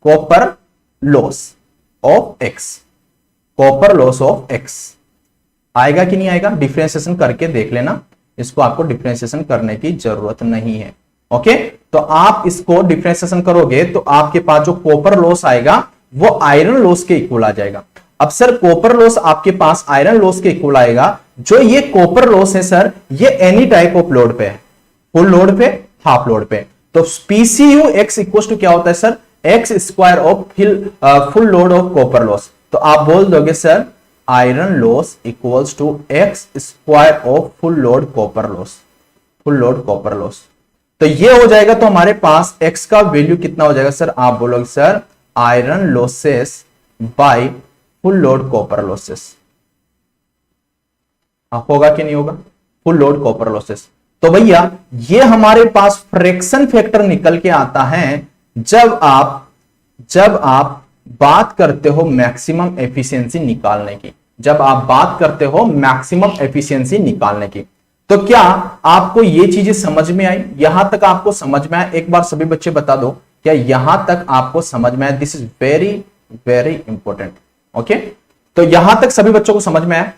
Copper loss of x, copper loss of x आएगा कि नहीं आएगा, डिफरेंशिएशन करके देख लेना, इसको आपको डिफरेंशिएशन करने की जरूरत नहीं है। ओके, तो आप इसको डिफरेंशिएशन करोगे तो आपके पास जो कॉपर लॉस आएगा वो आयरन लॉस के इक्वल आ जाएगा। अब सर कॉपर लॉस आपके पास आयरन लॉस के इक्वल आएगा, जो ये कॉपर लॉस है सर ये एनी टाइप ऑफ लोड पे है, फुल लोड पे, हाफ लोड पे, तो पीसीयू एक्स इक्वल टू क्या होता है sir, x square of full load of copper loss. तो आप बोल दोगे sir iron loss equals to x square of full load copper loss, full load copper loss. तो ये हो जाएगा, तो हमारे पास एक्स का वैल्यू कितना हो जाएगा सर, आप बोलोगे sir iron losses by full load copper losses. होगा कि नहीं होगा, फुल लोड कॉपर लॉसेस। तो भैया ये हमारे पास फ्रैक्शन फैक्टर निकल के आता है जब आप बात करते हो मैक्सिमम एफिशिएंसी निकालने की, जब आप बात करते हो मैक्सिमम एफिशिएंसी निकालने की। तो क्या आपको ये चीजें समझ में आई, यहां तक आपको समझ में आया? एक बार सभी बच्चे बता दो क्या यहां तक आपको समझ में आया? This is very very important. Okay, तो यहां तक सभी बच्चों को समझ में आया?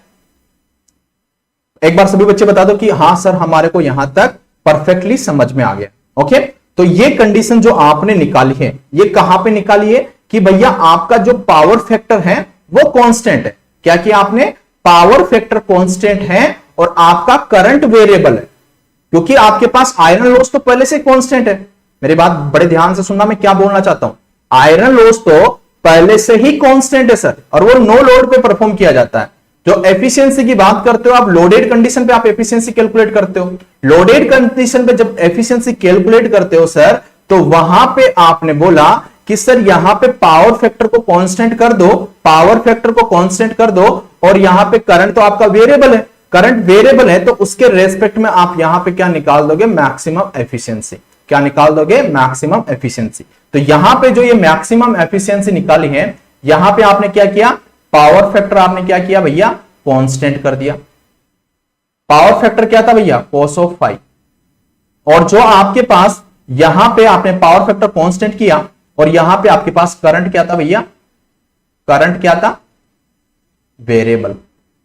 एक बार सभी बच्चे बता दो कि हां सर हमारे को यहां तक परफेक्टली समझ में आ गया। ओके, तो ये कंडीशन जो आपने निकाली है ये कहां पे निकाली है कि भैया आपका जो पावर फैक्टर है वो कांस्टेंट है। क्या किया आपने, पावर फैक्टर कांस्टेंट है और आपका करंट वेरिएबल है, क्योंकि आपके पास आयरन लॉस तो पहले से कांस्टेंट है। मेरी बात बड़े ध्यान से सुनना, मैं क्या बोलना चाहता हूं, आयरन लॉस तो पहले से ही कांस्टेंट है सर, और वो नो लोड पे परफॉर्म किया जाता है। जो एफिशिएंसी की बात करते हो आप, लोडेड कंडीशन पे आप एफिशिएंसी कैलकुलेट करते हो, लोडेड कंडीशन पे जब एफिशिएंसी कैलकुलेट करते हो सर, तो वहां पे आपने बोला कि सर यहां पे पावर फैक्टर को कांस्टेंट कर दो, पावर फैक्टर को कांस्टेंट कर दो, और यहां पे करंट तो आपका वेरिएबल है, करंट वेरिएबल है, तो उसके रेस्पेक्ट में आप यहां पे क्या निकाल दोगे, मैक्सिमम एफिशिएंसी। क्या निकाल दोगे, मैक्सिमम एफिशिएंसी। तो यहां पे जो ये मैक्सिमम एफिशिएंसी निकाली है, यहां पे आपने क्या किया, पावर फैक्टर आपने क्या किया भैया, कांस्टेंट कर दिया। पावर फैक्टर क्या था भैया, cos ऑफ फाई, और जो आपके पास यहां पे आपने पावर फैक्टर कांस्टेंट किया, और यहां पे आपके पास करंट क्या था भैया, करंट क्या था, वेरिएबल।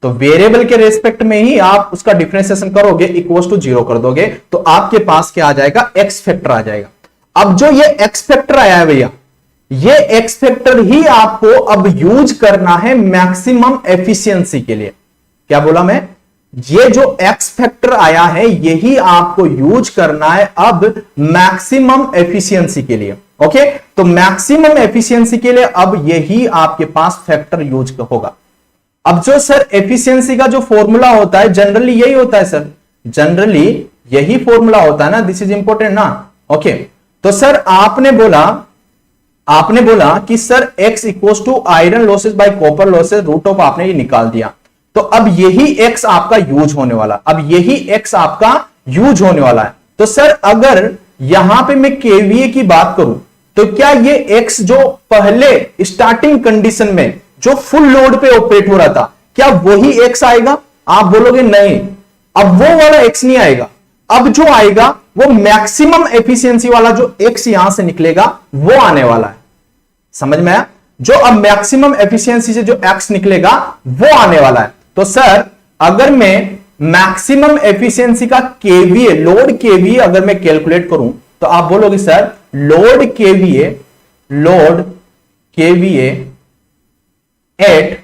तो वेरिएबल के रेस्पेक्ट में ही आप उसका डिफरेंशिएशन करोगे, इक्वल टू 0 कर दोगे, तो आपके पास क्या आ जाएगा, एक्स फैक्टर आ जाएगा। अब जो ये एक्स फैक्टर आया है भैया, ये एक्स फैक्टर ही आपको अब यूज करना है मैक्सिमम एफिशिएंसी के लिए। क्या बोला मैं, ये जो एक्स फैक्टर आया है यही आपको यूज करना है अब मैक्सिमम एफिशिएंसी के लिए। ओके, तो मैक्सिमम एफिशिएंसी के लिए अब यही आपके पास फैक्टर यूज होगा। अब जो सर एफिशिएंसी का जो फॉर्मूला होता है जनरली यही होता है सर, जनरली यही फॉर्मूला होता है ना, दिस इज इंपॉर्टेंट ना। ओके, तो सर आपने बोला कि sir x equals to iron losses by copper losses, root of आपने ये निकाल दिया। तो अब यही x आपका यूज होने वाला, अब यही x आपका यूज होने वाला है। तो सर अगर यहां पे मैं केवीए की बात करूं, तो क्या ये x जो पहले स्टार्टिंग कंडीशन में जो फुल लोड पे ऑपरेट हो रहा था, क्या वही x आएगा? आप बोलोगे नहीं, अब वो वाला x नहीं आएगा, अब जो आएगा वो मैक्सिमम एफिशिएंसी वाला जो x यहां से निकलेगा वो आने वाला है। समझ में आया? जो अब मैक्सिमम एफिशिएंसी से जो x निकलेगा वो आने वाला है। तो सर अगर मैं मैक्सिमम एफिशिएंसी का केवीए, लोड केवीए अगर मैं कैलकुलेट करूं, तो आप बोलोगे sir load KVA at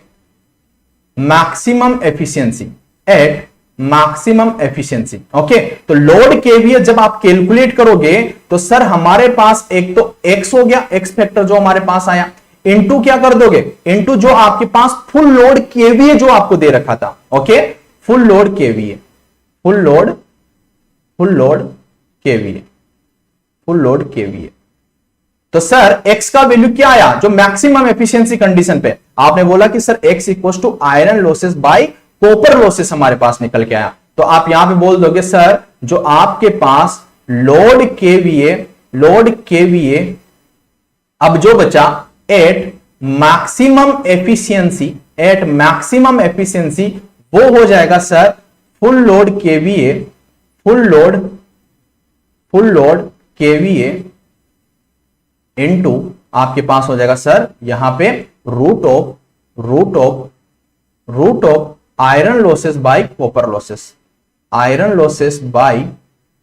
maximum efficiency, at maximum efficiency. Okay, तो लोड केवीए जब आप कैलकुलेट करोगे तो सर हमारे पास एक तो x हो गया, x फैक्टर जो हमारे पास आया, इनटू क्या कर दोगे, इनटू जो आपके पास फुल लोड केवीए जो आपको दे रखा था। Okay, full load KVA, full load KVA. तो सर x का वैल्यू क्या आया, जो मैक्सिमम एफिशिएंसी कंडीशन पे आपने बोला कि sir x equal to iron losses by copper losses हमारे पास निकल के आया। तो आप यहां पे बोल दोगे सर जो आपके पास लोड केवीए अब जो बचा एट मैक्सिमम एफिशिएंसी, वो हो जाएगा sir full load KVA into आपके पास हो जाएगा सर यहां पे root of iron losses by copper losses, iron losses by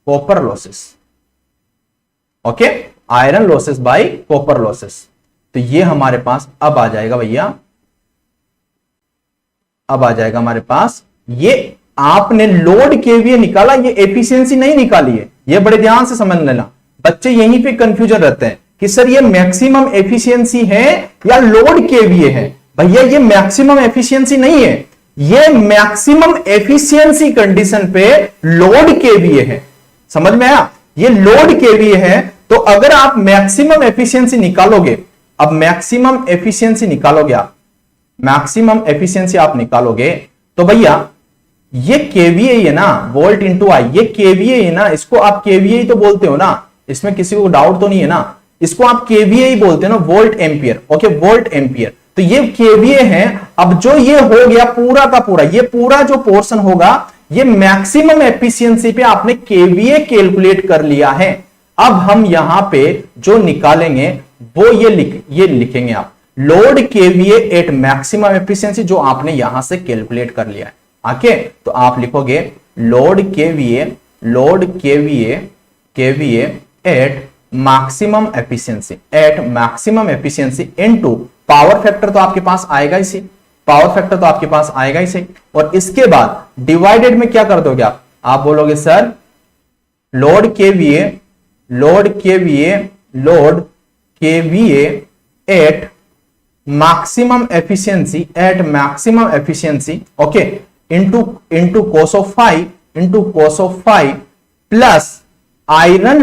copper losses. Okay, iron losses by copper losses. तो ये हमारे पास अब आ जाएगा भैया, अब आ जाएगा हमारे पास, ये आपने लोड केवीए निकाला, ये एफिशिएंसी नहीं निकाली है। ये बड़े ध्यान से समझ लेना, बच्चे यहीं पे कंफ्यूजन रहते हैं कि सर ये मैक्सिमम एफिशिएंसी है या लोड केवीए है। भैया ये मैक्सिमम एफिशिएंसी नहीं है, ये मैक्सिमम एफिशिएंसी कंडीशन पे लोड केवीए है। समझ में आया? ये लोड केवीए है। तो अगर आप मैक्सिमम एफिशिएंसी निकालोगे, अब मैक्सिमम एफिशिएंसी निकालोगे आप, मैक्सिमम एफिशिएंसी आप निकालोगे तो भैया ये केवीए है ना, वोल्ट इंटू आई, ये केवीए है ना, इसको आप केवीए ही तो बोलते हो ना, इसमें किसी को डाउट तो नहीं है ना, इसको आप केवीए ही बोलते हो ना, volt ampere. Okay, volt ampere. तो ये केवीए है। अब जो ये हो गया पूरा का पूरा, ये पूरा जो पोर्शन होगा ये मैक्सिमम एफिशिएंसी पे आपने केवीए कैलकुलेट कर लिया है। अब हम यहां पे जो निकालेंगे वो ये लिखेंगे आप, load KVA at maximum efficiency, जो आपने यहां से कैलकुलेट कर लिया है। ओके, तो आप लिखोगे load KVA at maximum efficiency into power factor, तो आपके पास आएगा ही सही, पावर फैक्टर तो आपके पास आएगा ही सही। और इसके बाद डिवाइडेड में क्या कर दोगे आप बोलोगे sir load KVA at maximum efficiency okay into cos of phi plus iron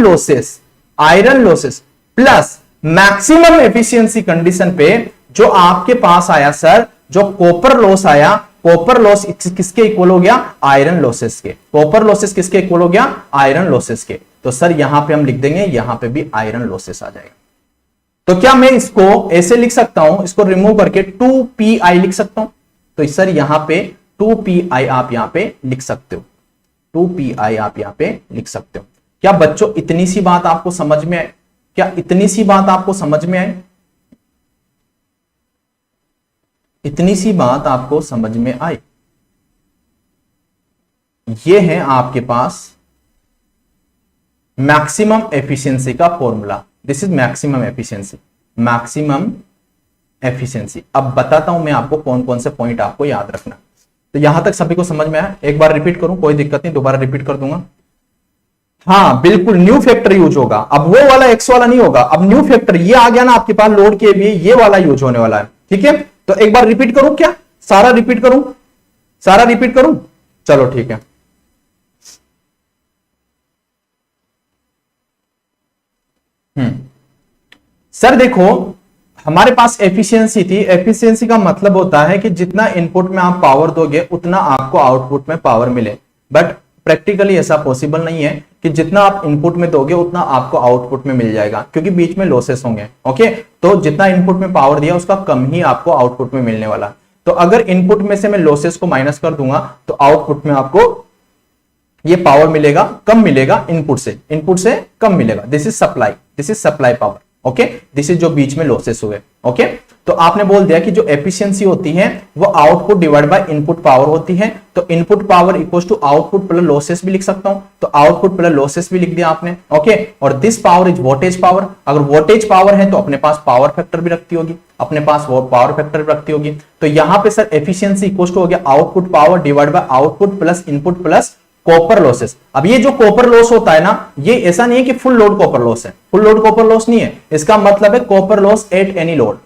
losses plus maximum efficiency condition पे जो आपके पास आया सर, जो कॉपर लॉस आया, कॉपर लॉस किसके इक्वल हो गया? आयरन लॉसेस के। कॉपर लॉसेस किसके इक्वल हो गया? आयरन लॉसेस के। तो सर यहां पे हम लिख देंगे, यहां पे भी आयरन लॉसेस आ जाएगा। तो क्या मैं इसको ऐसे लिख सकता हूं, इसको रिमूव करके 2pi लिख सकता हूं? तो सर यहां पे 2pi आप यहां पे लिख सकते हो, 2pi आप यहां पे लिख सकते हो। क्या बच्चों इतनी सी बात आपको समझ में आए? क्या इतनी सी बात आपको समझ में आए? इतनी सी बात आपको समझ में आई? ये है आपके पास मैक्सिमम एफिशिएंसी का formula. This is maximum efficiency. अब बताता हूं मैं आपको कौन कौन से पॉइंट आपको याद रखना। तो यहां तक सभी को समझ में आया? एक बार रिपीट करूं, कोई दिक्कत नहीं, दोबारा रिपीट कर दूंगा। हाँ बिल्कुल, न्यू फैक्टर यूज होगा। अब वो वाला एक्स वाला नहीं होगा, अब न्यू फैक्टर ये आ गया ना आपके पास लोड के भी, ये वाला यूज होने वाला है। ठीक है, तो एक बार रिपीट करूं क्या? सारा रिपीट करूं? चलो ठीक है। सर देखो हमारे पास एफिशिएंसी थी, एफिशिएंसी का मतलब होता है कि जितना इनपुट में आप पावर दोगे उतना आपको आउटपुट में पावर मिले। बट प्रैक्टिकली ऐसा पॉसिबल नहीं है कि जितना आप इनपुट में दोगे उतना आपको आउटपुट में मिल जाएगा, क्योंकि बीच में लॉसेस होंगे। ओके, तो जितना इनपुट में पावर दिया उसका कम ही आपको आउटपुट में मिलने वाला। तो अगर इनपुट में से मैं लॉसेस को माइनस कर दूंगा तो आउटपुट में आपको ये पावर मिलेगा, कम मिलेगा इनपुट से कम मिलेगा। This is supply power. Okay, this is जो बीच में लॉसेस हुए। ओके, तो आपने बोल दिया कि जो एफिशिएंसी होती है वो output divide by input power होती है। तो input power equals to output plus losses भी लिख सकता हूं, तो आउटपुट प्लस लॉसेस भी लिख दिया आपने। ओके, और this power is voltage power. अगर वोल्टेज पावर है तो अपने पास पावर फैक्टर भी रखती होगी, तो यहां पे सर एफिशिएंसी इक्वल्स टू हो गया output power divide by output plus input plus copper losses. अब ये जो कॉपर लॉस होता है ना, ये ऐसा नहीं है कि फुल लोड कॉपर लॉस है, फुल लोड कॉपर लॉस नहीं है, इसका मतलब है copper loss at any load,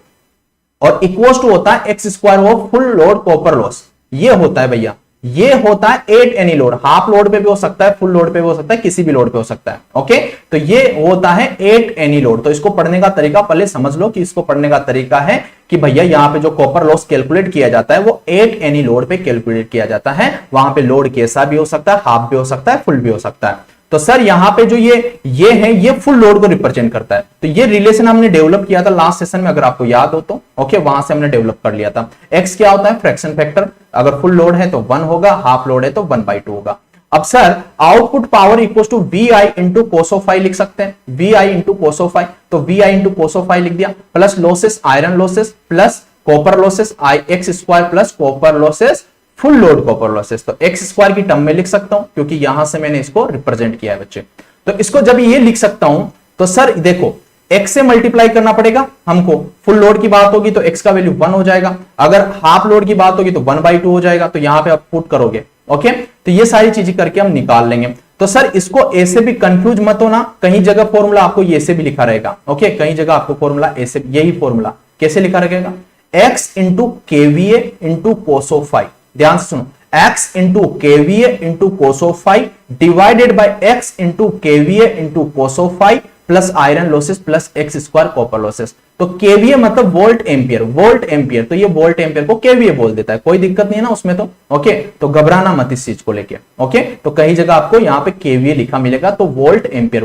और इक्वल्स टू होता है x square of full load copper loss. ये होता है भैया, ये होता है at any load. Half load पे भी हो सकता है, फुल लोड पे भी हो सकता है, किसी भी लोड पे हो सकता है। ओके, तो ये होता है एट एनी लोड। तो इसको पढ़ने का तरीका पहले समझ लो कि इसको पढ़ने का तरीका है कि भैया यहां पे जो कॉपर लॉस कैलकुलेट किया जाता है वो एट एनी लोड पे कैलकुलेट किया जाता है। वहां पे लोड कैसा भी हो सकता है, हाफ भी हो सकता है, फुल भी हो सकता है। तो सर यहां पे जो ये है ये फुल लोड को रिप्रेजेंट करता है। तो ये रिलेशन हमने डेवलप किया था लास्ट सेशन में, अगर आपको याद हो तो। ओके, वहां से हमने डेवलप कर लिया था। एक्स क्या होता है? Fraction factor. अगर फुल लोड है तो 1 होगा, हाफ लोड है तो 1/2 होगा। अब sir output power equal to V I into cos phi लिख सकते हैं, वी आई इंटू कोसोफाई, तो वी आई इंटू कोसोफाई लिख दिया, plus losses iron losses plus copper losses I X square plus copper losses full load copper losses, तो X square की term में लिख सकता हूं क्योंकि यहां से मैंने इसको रिप्रेजेंट किया है बच्चे। तो इसको जब ये लिख सकता हूं तो सर देखो एक्स से मल्टीप्लाई करना पड़ेगा हमको, फुल लोड की बात होगी तो एक्स का वैल्यू 1 हो जाएगा, अगर हाफ लोड की बात होगी तो 1/2 हो जाएगा, तो यहां पे आप पुट करोगे। ओके, तो ये सारी चीजें करके हम निकाल लेंगे। तो सर इसको ए से भी कंफ्यूज मत होना, कहीं जगह फॉर्मूला आपको ये से भी लिखा रहेगा। ओके, कहीं जगह आपको फॉर्मूला ए से, यही फॉर्मूला कैसे लिखा रहेगा, X into kVA into cos phi, ध्यान से सुनो, x into kVA into cos phi divided by x into kVA into cos phi plus iron losses plus X square copper losses. तो केवीए मतलब वोल्ट एम्पियर, वोल्ट एम्पियर, तो ये वोल्ट एम्पियर को KVA बोल देता है, कोई दिक्कत नहीं है ना उसमें तो। ओके, तो घबराना मत इस चीज को लेके। ओके, तो कहीं जगह आपको यहाँ पे केवीए लिखा मिलेगा, तो वोल्ट एम्पियर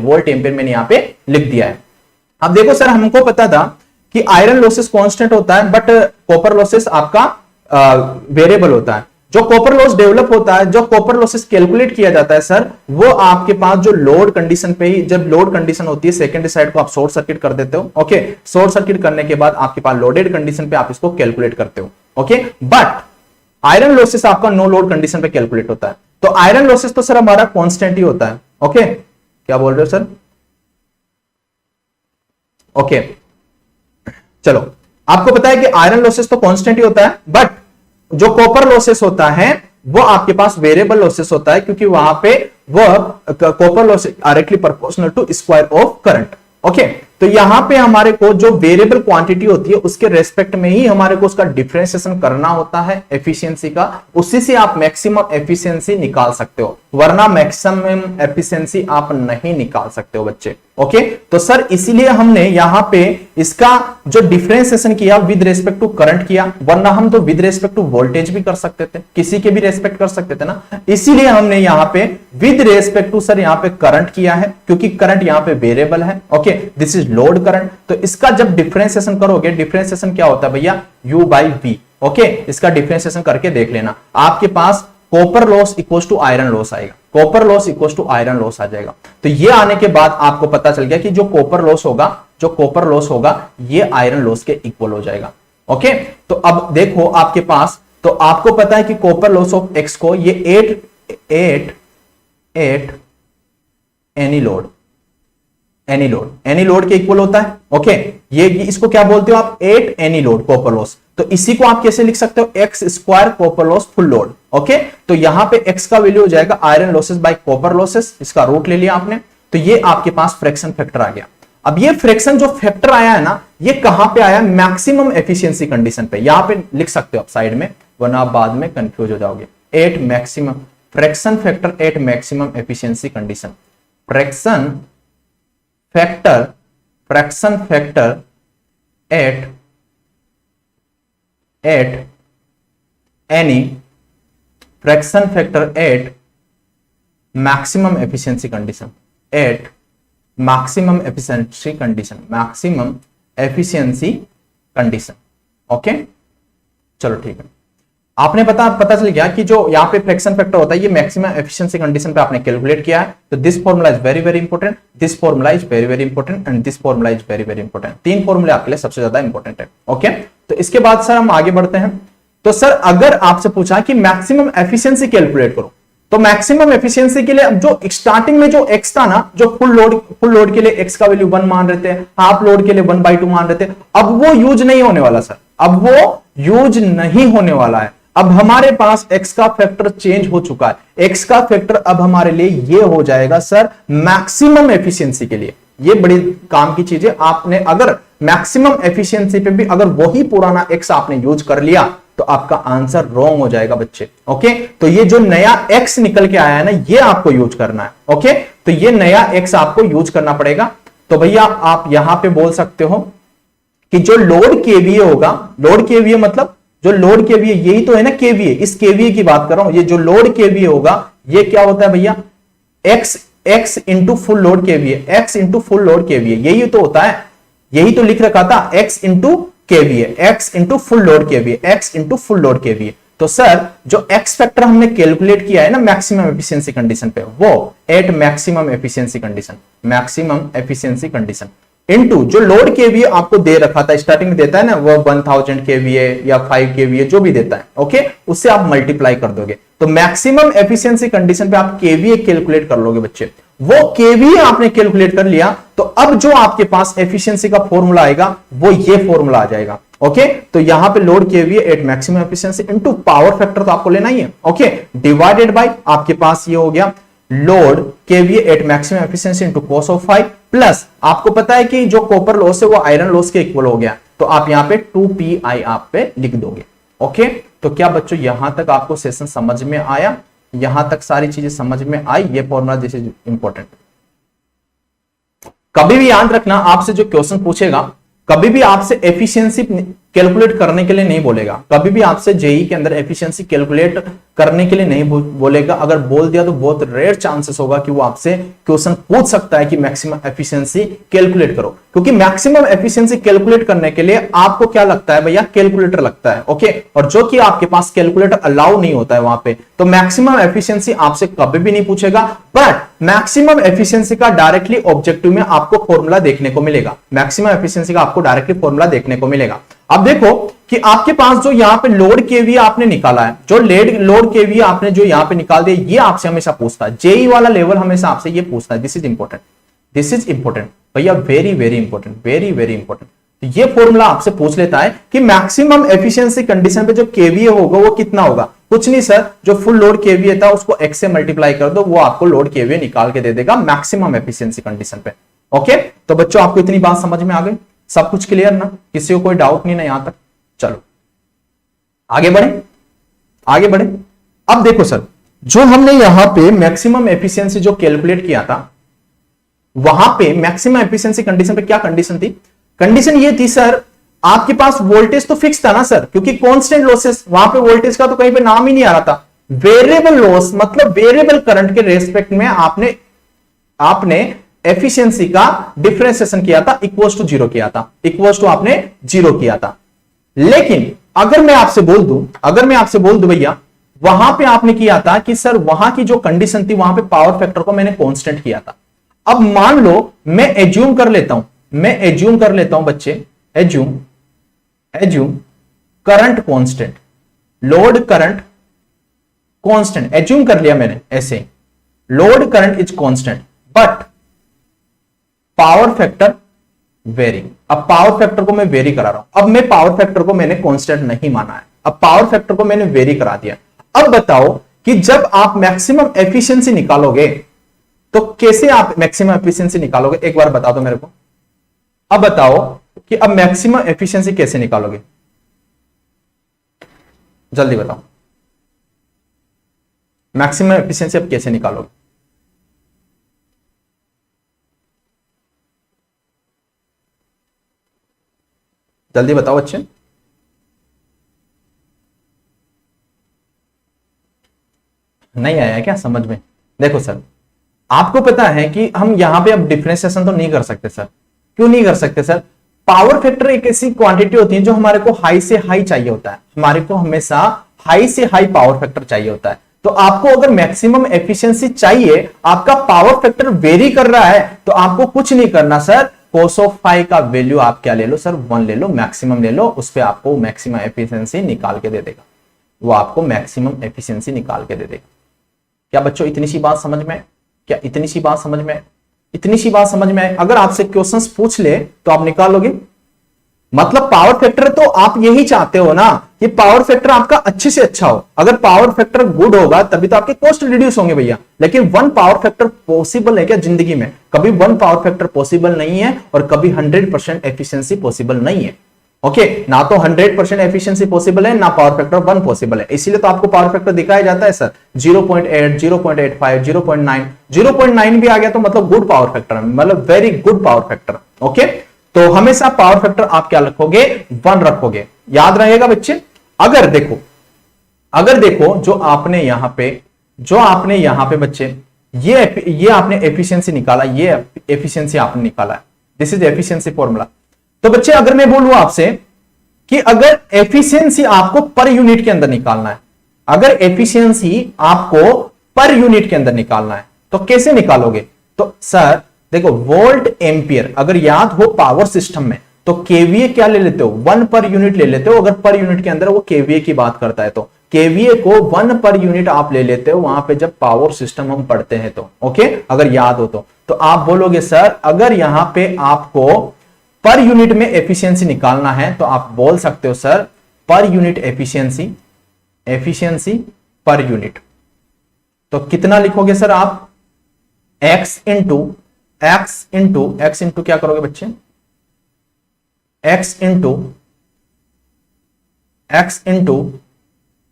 मैंने यहाँ पे लिख दिया है। अब देखो सर हमको पता था कि आयरन लॉसेस कांस्टेंट होता है बट कॉपर लॉसेस आपका वेरिएबल होता है। जो कॉपर लॉस डेवलप होता है, जो कॉपर लॉसेस कैलकुलेट किया जाता है सर, वो आपके पास जो लोड कंडीशन पे ही, जब लोड कंडीशन होती है सेकेंडरी साइड को आप शॉर्ट सर्किट कर देते हो। ओके, शॉर्ट सर्किट करने के बाद आपके पास लोडेड कंडीशन पे आप इसको कैलकुलेट करते हो। ओके, बट आयरन लॉसेस आपका नो लोड कंडीशन पे कैलकुलेट होता है, तो आयरन लॉसेस तो सर हमारा कांस्टेंट ही होता है। ओके, क्या बोल रहे हो सर? ओके, चलो आपको पता है कि आयरन लॉसेस तो कांस्टेंट ही होता है, बट जो कॉपर लॉसेस होता है वो आपके पास वेरिएबल लॉसेस होता है, क्योंकि वहां पे वो copper losses directly proportional to square of current. Okay, तो यहां पे हमारे को जो वेरिएबल क्वांटिटी होती है उसके रेस्पेक्ट में ही हमारे को उसका डिफरेंशिएशन करना होता है एफिशिएंसी का, उसी से आप मैक्सिमम एफिशिएंसी निकाल सकते हो, वरना मैक्सिमम एफिशिएंसी आप नहीं निकाल सकते हो बच्चे। ओके, तो सर इसीलिए हमने यहां पे इसका जो डिफरेंशिएशन किया विद रेस्पेक्ट टू करंट किया, वरना हम तो विद रेस्पेक्ट टू वोल्टेज भी कर सकते थे, किसी के भी रेस्पेक्ट कर सकते थे ना, इसीलिए हमने यहां पे विद रेस्पेक्ट टू सर यहां पे करंट किया है, क्योंकि करंट यहां पे वेरिएबल है। Okay, this is load current, तो इसका जब डिफरेंशिएशन करोगे, डिफरेंशिएशन क्या होता है भैया, U बाई V। ओके, इसका डिफरेंशिएशन करके देख लेना, आपके पास copper loss equals to iron loss आएगा, copper loss equals to iron loss आ जाएगा। तो ये आने के बाद आपको पता चल गया कि जो कॉपर लॉस होगा, जो कॉपर लॉस होगा ये आयरन लॉस के इक्वल हो जाएगा। ओके, तो अब देखो आपके पास, तो आपको पता है कि कॉपर लॉस ऑफ x को ये 8 एनी लोड के इक्वल होता है। ओके, ये इसको क्या बोलते हो आप, 8 एनी लोड कॉपर लॉस। तो इसी को आप कैसे लिख सकते हो, x square copper loss full load. Okay, तो यहां पे एक्स का वैल्यू हो जाएगा iron losses by copper losses, इसका रूट ले लिया आपने, तो ये आपके पास फ्रैक्शन फैक्टर आ गया। अब ये फ्रैक्शन जो फैक्टर आया है ना, ये कहां पे आया, मैक्सिमम एफिशिएंसी कंडीशन पे, यहां पे लिख सकते हो आप साइड में, वरना आप बाद में कंफ्यूज हो जाओगे। 8 maximum fraction factor 8 maximum efficiency condition, fraction factor at any fraction factor at maximum efficiency condition, at maximum efficiency condition, maximum efficiency condition. Okay, चलो ठीक है, आपने पता चल गया कि जो यहाँ पे फ्रैक्शन फैक्टर होता है ये मैक्सिमम एफिशिएंसी कंडीशन पे आपने कैलकुलेट किया है। तो this formula is very very important, this formula is very very important and this formula is very very important. 3 फॉर्मूले आपके लिए सबसे ज्यादा इंपॉर्टेंट है। ओके, तो इसके बाद सर हम आगे बढ़ते हैं। तो सर अगर आपसे पूछा कि मैक्सिमम एफिशिएंसी कैलकुलेट करो, तो मैक्सिमम एफिशिएंसी के लिए जो स्टार्टिंग में जो एक्स था ना, जो फुल लोड के लिए एक्स का वैल्यू 1 मान रहे थे, हाफ लोड के लिए 1/2 मान रहे थे, अब वो यूज नहीं होने वाला सर, अब वो यूज नहीं होने वाला है। अब हमारे पास x का फैक्टर चेंज हो चुका है, x का फैक्टर अब हमारे लिए ये हो जाएगा सर मैक्सिमम एफिशिएंसी के लिए। ये बड़ी काम की चीज है, आपने अगर मैक्सिमम एफिशिएंसी पे भी अगर वही पुराना x आपने यूज कर लिया तो आपका आंसर रॉन्ग हो जाएगा बच्चे। ओके, तो ये जो नया x निकल के आया है ना, ये आपको यूज करना है। ओके, तो ये नया x आपको यूज करना पड़ेगा। तो भैया आप यहां पे बोल सकते हो कि जो लोड केवीए होगा, लोड केवीए मतलब जो लोड केवीए, यही तो है ना केवीए, इस केवीए की बात कर रहा हूं, ये जो लोड केवीए होगा ये क्या होता है भैया, x into full load KVA, x into full load KVA, यही तो होता है, यही तो लिख रखा था x into KVA, x into full load KVA, x into full load KVA. तो सर जो एक्स फैक्टर हमने कैलकुलेट किया है ना मैक्सिमम एफिशिएंसी कंडीशन पे, वो at maximum efficiency condition into जो लोड केवीए आपको दे रखा था स्टार्टिंग में देता है ना वो 1000 केवीए या 5 केवीए जो भी देता है, ओके, उससे आप मल्टीप्लाई कर दोगे तो मैक्सिमम एफिशिएंसी कंडीशन पे आप केवीए कैलकुलेट कर लोगे बच्चे। वो केवीए आपने कैलकुलेट कर लिया तो अब जो आपके पास एफिशिएंसी का फॉर्मूला आएगा वो ये फॉर्मूला आ जाएगा, ओके। तो यहां पे load KVA at maximum efficiency into power factor तो आपको लेना ही है, ओके, डिवाइडेड बाय आपके पास ये हो गया load KVA at maximum efficiency into cos of phi, plus आपको पता है कि जो कॉपर लॉस है वो आयरन लॉस के इक्वल हो गया तो आप यहां पे 2pi आप पे लिख दोगे, ओके। तो क्या बच्चों यहां तक आपको सेशन समझ में आया, यहां तक सारी चीजें समझ में आई, ये फॉर्मूला दिस इज इंपॉर्टेंट। कभी भी याद रखना आपसे जो क्वेश्चन पूछेगा कभी भी आपसे एफिशिएंसी कैलकुलेट करने के लिए नहीं बोलेगा, कभी भी आपसे जेई के अंदर एफिशिएंसी कैलकुलेट करने के लिए नहीं बोलेगा। अगर बोल दिया तो बहुत रेयर चांसेस होगा कि वो आपसे क्वेश्चन पूछ सकता है कि मैक्सिमम एफिशिएंसी कैलकुलेट करो, क्योंकि मैक्सिमम एफिशिएंसी कैलकुलेट करने के लिए आपको क्या लगता है भैया, कैलकुलेटर लगता है, ओके, और जो कि आपके पास कैलकुलेटर अलाउ नहीं होता है वहां पे, तो मैक्सिमम एफिशिएंसी आपसे कभी भी नहीं पूछेगा। बट मैक्सिमम एफिशिएंसी का डायरेक्टली ऑब्जेक्टिव में आपको फॉर्मूला देखने को मिलेगा, मैक्सिमम एफिशिएंसी का आपको डायरेक्टली फॉर्मूला देखने को मिलेगा। अब देखो कि आपके पास जो यहां पे लोड केवीए आपने निकाला है, जो लोड केवीए आपने जो यहां पे निकाल दिया, ये आपसे हमेशा पूछता है, जेई वाला लेवल हमेशा आपसे ये पूछता है। दिस इज इंपॉर्टेंट भैया, very very important, very very important. तो ये फॉर्मूला आपसे पूछ लेता है कि मैक्सिमम एफिशिएंसी कंडीशन पे जो केवीए होगा वो कितना होगा। कुछ नहीं सर, जो फुल लोड केवीए था उसको एक्स से मल्टीप्लाई कर दो, वो आपको लोड केवीए निकाल के दे देगा मैक्सिमम एफिशिएंसी कंडीशन पे, ओके। तो बच्चों आपको इतनी बात समझ में आ गई, सब कुछ क्लियर ना, किसी को कोई डाउट नहीं ना यहां तक। चलो आगे बढ़े। अब देखो सर, जो हमने यहां पे मैक्सिमम एफिशिएंसी जो कैलकुलेट किया था, वहां पे मैक्सिमम एफिशिएंसी कंडीशन पे क्या कंडीशन थी, कंडीशन ये थी सर आपके पास वोल्टेज तो फिक्स था ना सर, क्योंकि कांस्टेंट लॉसेस, वहां पे वोल्टेज का तो कहीं पे नाम ही नहीं आ रहा था। वेरिएबल लॉस मतलब वेरिएबल करंट के रेस्पेक्ट में आपने एफिशिएंसी का डिफरेंशिएशन किया था, इक्वल्स टू जीरो किया था, इक्वल्स टू आपने जीरो किया था। लेकिन अगर मैं आपसे बोल दूं भैया, वहां पे आपने किया था कि सर वहां की जो कंडीशन थी वहां पे पावर फैक्टर को मैंने कांस्टेंट किया था। अब मान लो मैं एज्यूम कर लेता हूं बच्चे, assume current constant, load current constant, assume कर लिया मैंने ऐसे, load current is constant but power factor varying. अब पावर फैक्टर को मैं वेरी करा रहा हूं, अब मैं पावर फैक्टर को मैंने कांस्टेंट नहीं माना है, अब पावर फैक्टर को मैंने वेरी करा दिया। अब बताओ कि जब आप मैक्सिमम एफिशिएंसी निकालोगे तो कैसे आप मैक्सिमम एफिशिएंसी निकालोगे, एक बार बता दो मेरे को। अब बताओ कि अब मैक्सिमम एफिशिएंसी कैसे निकालोगे, जल्दी बताओ, मैक्सिमम एफिशिएंसी अब कैसे निकालोगे। जल्दी बताओ बच्चे। नहीं आया क्या समझ में? देखो सर, आपको पता है कि हम यहां पे अब डिफरेंशिएशन तो नहीं कर सकते सर। क्यों नहीं कर सकते सर? पावर फैक्टर एक ऐसी क्वांटिटी होती है जो हमारे को हाई से हाई चाहिए होता है, हमारे को हमेशा हाई से हाई पावर फैक्टर चाहिए होता है। तो आपको अगर मैक्सिमम एफिशिएंसी चाहिए, आपका पावर फैक्टर वेरी कर रहा है, तो आपको कुछ नहीं करना सर, cos ऑफ फाई का वैल्यू आप क्या ले लो सर, 1 ले लो, मैक्सिमम ले लो, उस पर आपको मैक्सिमम एफिशिएंसी निकाल के दे देगा, वो आपको मैक्सिमम एफिशिएंसी निकाल के दे देगा। क्या बच्चों इतनी सी बात समझ में? क्या इतनी सी बात समझ में? इतनी सी बात समझ में आए? अगर आपसे क्वेश्चंस पूछ ले तो आप निकालोगे। मतलब पावर फैक्टर तो आप यही चाहते हो ना कि पावर फैक्टर आपका अच्छे से अच्छा हो। अगर पावर फैक्टर गुड होगा तभी तो आपके कॉस्ट रिड्यूस होंगे भैया। लेकिन 1 पावर फैक्टर पॉसिबल है क्या जिंदगी में? कभी 1 पावर फैक्टर पॉसिबल नहीं है और कभी 100% एफिशिएंसी पॉसिबल नहीं है। ओके, ना तो 100% एफिशिएंसी पॉसिबल है, ना पावर फैक्टर 1 पॉसिबल है। इसीलिए तो आपको पावर फैक्टर दिखाया जाता है सर 0.8, 0.85, 0.9, 0.9 भी आ गया तो मतलब गुड पावर फैक्टर, मतलब very good power factor. Okay, तो हमेशा पावर फैक्टर आप क्या रखोगे? 1 रखोगे, याद रहेगा बच्चे। अगर देखो जो आपने यहां पे बच्चे ये आपने एफिशिएंसी निकाला, ये एफिशिएंसी आपने निकाला, दिस इज एफिशिएंसी फॉर्मूला। तो बच्चे अगर मैं बोलूं आपसे कि अगर एफिशिएंसी आपको पर यूनिट के अंदर निकालना है, अगर एफिशिएंसी आपको पर यूनिट के अंदर निकालना है तो कैसे निकालोगे? तो सर देखो, वोल्ट एम्पियर अगर याद हो पावर सिस्टम में तो केवीए क्या ले लेते हो? 1 पर यूनिट ले लेते हो। अगर पर यूनिट के अंदर वो केवीए की बात करता है तो केवीए को 1 पर यूनिट आप ले लेते हो वहां पे जब पावर सिस्टम हम पढ़ते हैं तो। ओके, अगर याद हो तो आप बोलोगे सर अगर यहां पे आपको पर यूनिट में एफिशिएंसी निकालना है तो आप बोल सकते हो sir per unit efficiency, efficiency per unit. तो कितना लिखोगे सर आप? x इंटू क्या करोगे बच्चे? x इंटू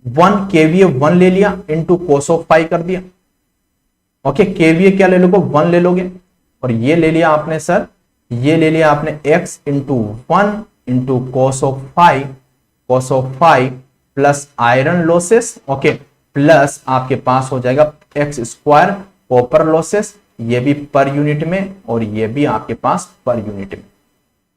1 केवीए 1 ले लिया इंटू कोस ऑफ फाई कर दिया। ओके, केवीए क्या ले लोगे? 1 ले लोगे और ये ले लिया आपने सर, ये ले लिया आपने x into 1 into cos of phi plus iron losses. Okay, plus आपके पास हो जाएगा एक्स स्क्वायर कॉपर लॉसेस, ये भी पर यूनिट में और ये भी आपके पास पर यूनिट में।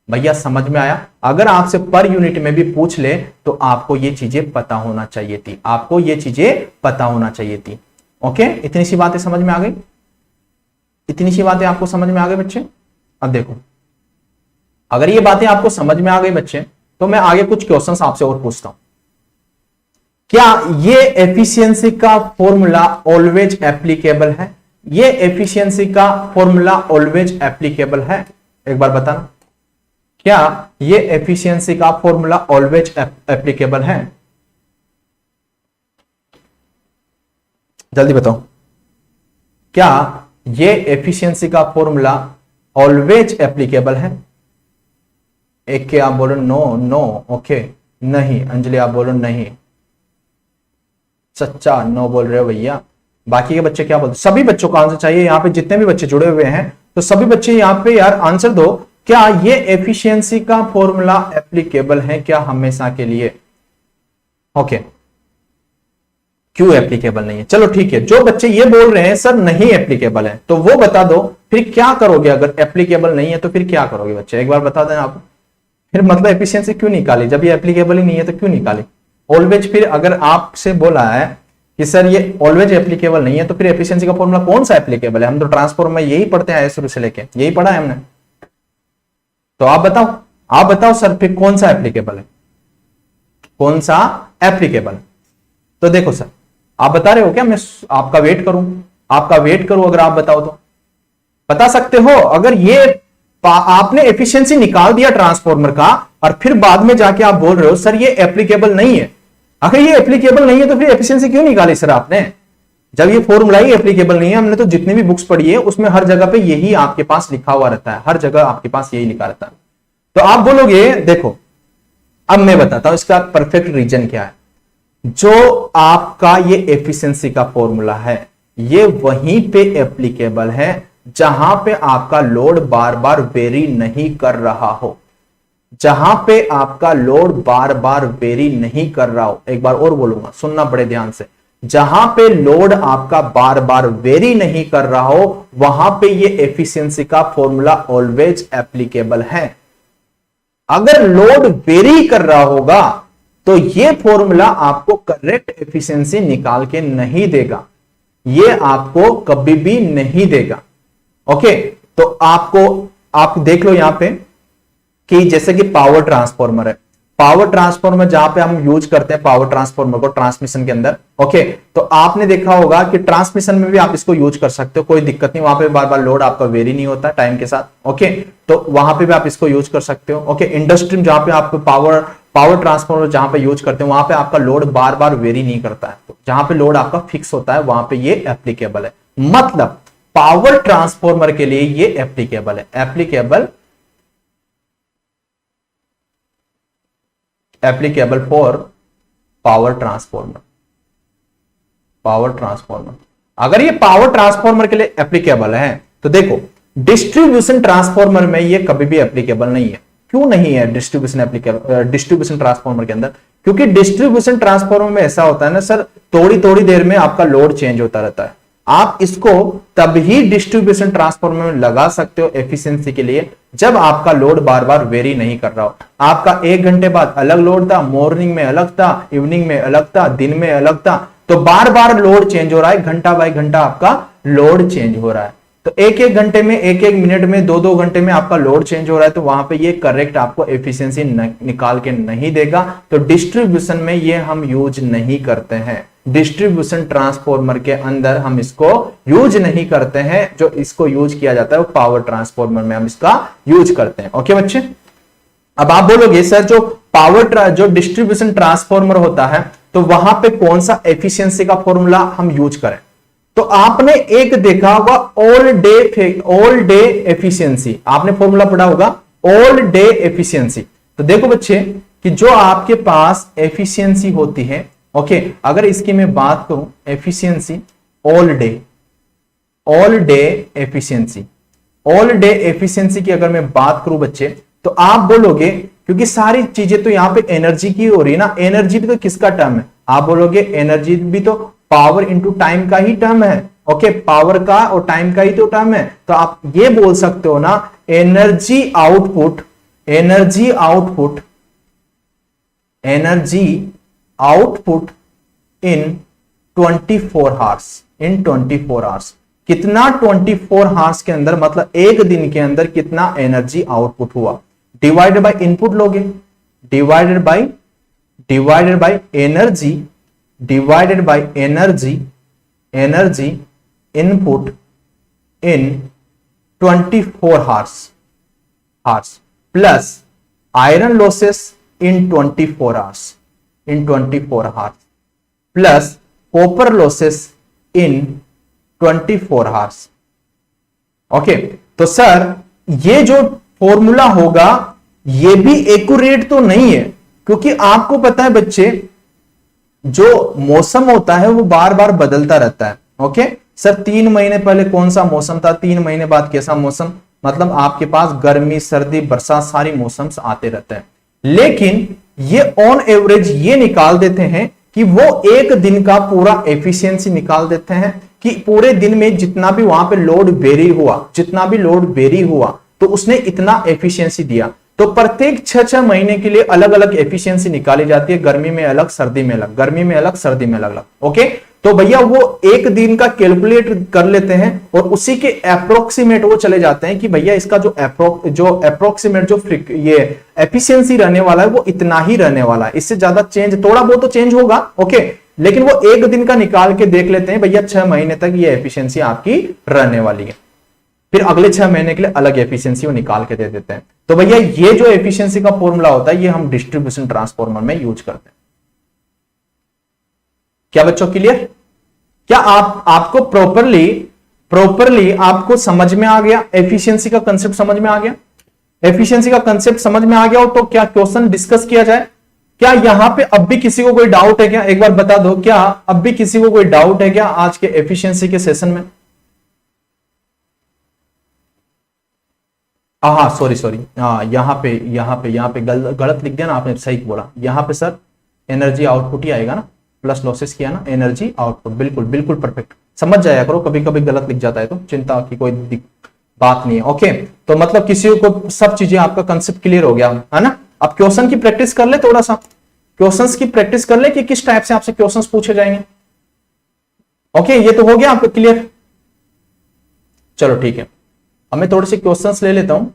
भैया समझ में आया? अगर आपसे पर यूनिट में भी पूछ ले तो आपको ये चीजें पता होना चाहिए थी, आपको ये चीजें पता होना चाहिए थी। ओके, इतनी सी बातें समझ में आ गई? इतनी सी बातें आपको समझ में आ गई बच्चे? अब देखो, अगर ये बातें आपको समझ में आ गई बच्चे तो मैं आगे कुछ क्वेश्चंस आपसे और पूछता हूं। क्या ये एफिशिएंसी का फॉर्मूला ऑलवेज एप्लीकेबल है? ये एफिशिएंसी का फॉर्मूला ऑलवेज एप्लीकेबल है? एक बार बताना, क्या ये एफिशिएंसी का फॉर्मूला ऑलवेज एप्लीकेबल है? जल्दी बताओ, क्या ये एफिशिएंसी का फॉर्मूला ऑलवेज एप्लीकेबल है? एक के आप बोलो नो, ओके, नहीं। अंजलि आप बोलो नहीं, सच्चा नो बोल रहे हो भैया। बाकी के बच्चे क्या बोलते? सभी बच्चों का आंसर चाहिए यहाँ पे, जितने भी बच्चे जुड़े हुए हैं तो सभी बच्चे यहाँ पे यार आंसर दो। क्या ये एफिशिएंसी का फॉर्मूला एप्लीकेबल है क्या हमेशा के लिए? ओके, क्यों एप्लीकेबल नहीं है? चलो ठीक है, जो बच्चे ये बोल रहे हैं सर नहीं एप्लीकेबल है तो वो बता दो फिर क्या करोगे? अगर एप्लीकेबल नहीं है तो फिर क्या करोगे बच्चे? एक बार बता देना आप। फिर मतलब एफिशिएंसी क्यों निकाली जब ये एप्लीकेबल ही नहीं है तो क्यों निकाली? ऑलवेज, फिर अगर आपसे बोला है कि सर ये ऑलवेज एप्लीकेबल नहीं है तो फिर एफिशिएंसी का फॉर्मूला कौन सा एप्लीकेबल है? हम तो ट्रांसफॉर्मर में यही पढ़ते हैं शुरू से लेके, यही पढ़ा है हमने। तो आप बताओ सर फिर कौन सा एप्लीकेबल है? कौन सा एप्लीकेबल? तो देखो सर, आप बता रहे हो क्या मैं आपका वेट करूं? आपका वेट करूं अगर आप बताओ तो बता सकते हो। अगर ये आपने एफिशिएंसी निकाल दिया ट्रांसफॉर्मर का और फिर बाद में जाके आप बोल रहे हो सर ये एप्लीकेबल नहीं है, अगर ये एप्लीकेबल नहीं है तो फिर एफिशिएंसी क्यों निकाली सर आपने? जब ये फॉर्मूला ही एप्लीकेबल नहीं है, हमने तो जितनी भी बुक्स पढ़ी है उसमें हर जगह पे यही आपके पास लिखा हुआ रहता है, हर जगह आपके पास यही लिखा रहता है। तो आप बोलोगे देखो, अब मैं बताता हूं इसका परफेक्ट रीजन क्या है। जो आपका ये एफिशिएंसी का फॉर्मूला है ये वहीं पे एप्लीकेबल है जहां पे आपका लोड बार बार वेरी नहीं कर रहा हो, जहां पे आपका लोड बार बार वेरी नहीं कर रहा हो। एक बार और बोलूंगा, सुनना बड़े ध्यान से। जहां पे लोड आपका बार बार वेरी नहीं कर रहा हो वहां पे ये एफिशिएंसी का फॉर्मूला ऑलवेज एप्लीकेबल है। अगर लोड वेरी कर रहा होगा तो ये फॉर्मूला आपको करेक्ट एफिशिएंसी निकाल के नहीं देगा, ये आपको कभी भी नहीं देगा। ओके, तो आप देख लो यहां पे कि जैसे कि पावर ट्रांसफॉर्मर है, पावर ट्रांसफॉर्मर जहां पे हम यूज करते हैं पावर ट्रांसफॉर्मर को ट्रांसमिशन के अंदर। ओके, तो आपने देखा होगा कि ट्रांसमिशन में भी आप इसको यूज कर सकते हो, कोई दिक्कत नहीं, वहां पे बार बार लोड आपका वेरी नहीं होता टाइम के साथ। ओके, तो वहां पे भी आप इसको यूज कर सकते हो। ओके, इंडस्ट्री में जहां पे आप पावर ट्रांसफॉर्मर जहां पे यूज करते हैं वहां पे आपका लोड बार बार वेरी नहीं करता है, तो जहां पे लोड आपका फिक्स होता है वहां पे ये एप्लीकेबल है। मतलब पावर ट्रांसफॉर्मर के लिए ये एप्लीकेबल है, एप्लीकेबल फॉर पावर ट्रांसफॉर्मर। अगर ये पावर ट्रांसफॉर्मर के लिए एप्लीकेबल है तो देखो डिस्ट्रीब्यूशन ट्रांसफॉर्मर में ये कभी भी एप्लीकेबल नहीं है। क्यों नहीं है डिस्ट्रीब्यूशन ट्रांसफॉर्मर के अंदर? क्योंकि डिस्ट्रीब्यूशन ट्रांसफॉर्मर में ऐसा होता है ना सर, थोड़ी थोड़ी देर में आपका लोड चेंज होता रहता है। आप इसको तभी डिस्ट्रीब्यूशन ट्रांसफार्मर में लगा सकते हो एफिशिएंसी के लिए, जब आपका लोड बार बार वेरी नहीं कर रहा हो। आपका 1 घंटे बाद अलग लोड था, मॉर्निंग में अलग था, इवनिंग में अलग था, दिन में अलग था, तो बार बार लोड चेंज हो रहा है, घंटा बाय घंटा आपका लोड चेंज हो रहा है। तो 1-1 घंटे में, 1-1 मिनट में, 2-2 घंटे में आपका लोड चेंज हो रहा है, तो वहां पे ये करेक्ट आपको एफिशिएंसी निकाल के नहीं देगा। तो डिस्ट्रीब्यूशन में ये हम यूज नहीं करते हैं, डिस्ट्रीब्यूशन ट्रांसफार्मर के अंदर हम इसको यूज नहीं करते हैं। जो इसको यूज किया जाता है वो पावर ट्रांसफार्मर में हम इसका यूज करते हैं। ओके बच्चे, अब आप बोलोगे सर जो डिस्ट्रीब्यूशन ट्रांसफार्मर होता है तो वहां पे कौन सा एफिशिएंसी का फॉर्मूला हम यूज करें? तो आपने एक देखा होगा ऑल डे एफिशिएंसी, आपने फॉर्मूला पढ़ा होगा ऑल डे एफिशिएंसी। तो देखो बच्चे कि जो आपके पास एफिशिएंसी होती है, ओके, अगर इसकी मैं बात करूं एफिशिएंसी ऑल डे एफिशिएंसी की अगर मैं बात करूं बच्चे, तो आप बोलोगे क्योंकि सारी चीजें तो यहां पे एनर्जी की हो रही है ना, एनर्जी भी तो किसका टर्म है? आप बोलोगे एनर्जी भी तो पावर इंटू टाइम का ही टर्म है। ओके, पावर का और टाइम का ही तो टर्म है। तो आप ये बोल सकते हो ना एनर्जी आउटपुट इन 24 आवर्स। कितना 24 आवर्स के अंदर, मतलब एक दिन के अंदर कितना एनर्जी आउटपुट हुआ, डिवाइडेड बाय इनपुट लोगे, divided by energy input in 24 hours plus iron losses in 24 hours plus copper losses in 24 hours. Okay, तो सर ये जो फॉर्मूला होगा ये भी एक्यूरेट तो नहीं है, क्योंकि आपको पता है बच्चे जो मौसम होता है वो बार बार बदलता रहता है। ओके सर, 3 महीने पहले कौन सा मौसम था, 3 महीने बाद कैसा मौसम, मतलब आपके पास गर्मी सर्दी बरसात सारी मौसम आते रहते हैं। लेकिन ये ऑन एवरेज ये निकाल देते हैं कि वो एक दिन का पूरा एफिशिएंसी निकाल देते हैं कि पूरे दिन में जितना भी वहां पे लोड वेरी हुआ तो उसने इतना एफिशिएंसी दिया। तो प्रत्येक 6-6 महीने के लिए अलग अलग एफिशिएंसी निकाली जाती है, गर्मी में अलग, सर्दी में अलग, सर्दी में अलग। ओके, तो भैया वो एक दिन का कैलकुलेट कर लेते हैं और उसी के अप्रोक्सीमेट वो चले जाते हैं कि भैया इसका जो अप्रोक्सीमेट ये एफिशिएंसी रहने वाला है वो इतना ही रहने वाला है, इससे ज्यादा चेंज, थोड़ा बहुत तो चेंज होगा। ओके, लेकिन वो एक दिन का निकाल के देख लेते हैं भैया 6 महीने तक ये एफिशिएंसी आपकी रहने वाली है, फिर अगले 6 महीने के लिए अलग एफिशिएंसी वो निकाल के दे देते हैं। तो भैया ये जो एफिशिएंसी का फॉर्मूला होता है ये हम डिस्ट्रीब्यूशन ट्रांसफार्मर में यूज करते हैं। क्या बच्चों क्लियर? क्या आपको प्रॉपरली आपको समझ में आ गया? एफिशिएंसी का कंसेप्ट समझ में आ गया? एफिशिएंसी का कंसेप्ट समझ में आ गया हो तो क्या क्वेश्चन डिस्कस किया जाए? क्या यहां पे अब भी किसी को कोई डाउट है क्या? एक बार बता दो, क्या अब भी किसी को कोई डाउट है क्या आज के एफिशिएंसी के सेशन में? हाँ सॉरी, हाँ यहाँ पे गलत लिख दिया ना आपने, सही बोला। यहाँ पे सर एनर्जी आउटपुट ही आएगा ना, प्लस लॉसेस किया ना, एनर्जी आउटपुट, बिल्कुल परफेक्ट। समझ जाया करो, कभी कभी गलत लिख जाता है तो चिंता की कोई बात नहीं है। ओके, तो मतलब किसी को सब चीजें आपका कंसेप्ट क्लियर हो गया है ना? अब क्वेश्चन की प्रैक्टिस कर ले, थोड़ा सा क्वेश्चंस की प्रैक्टिस कर ले कि किस टाइप से आपसे क्वेश्चंस पूछे जाएंगे। ओके, ये तो हो गया आपको क्लियर। चलो ठीक है, अब मैं थोड़े से क्वेश्चंस ले लेता हूं।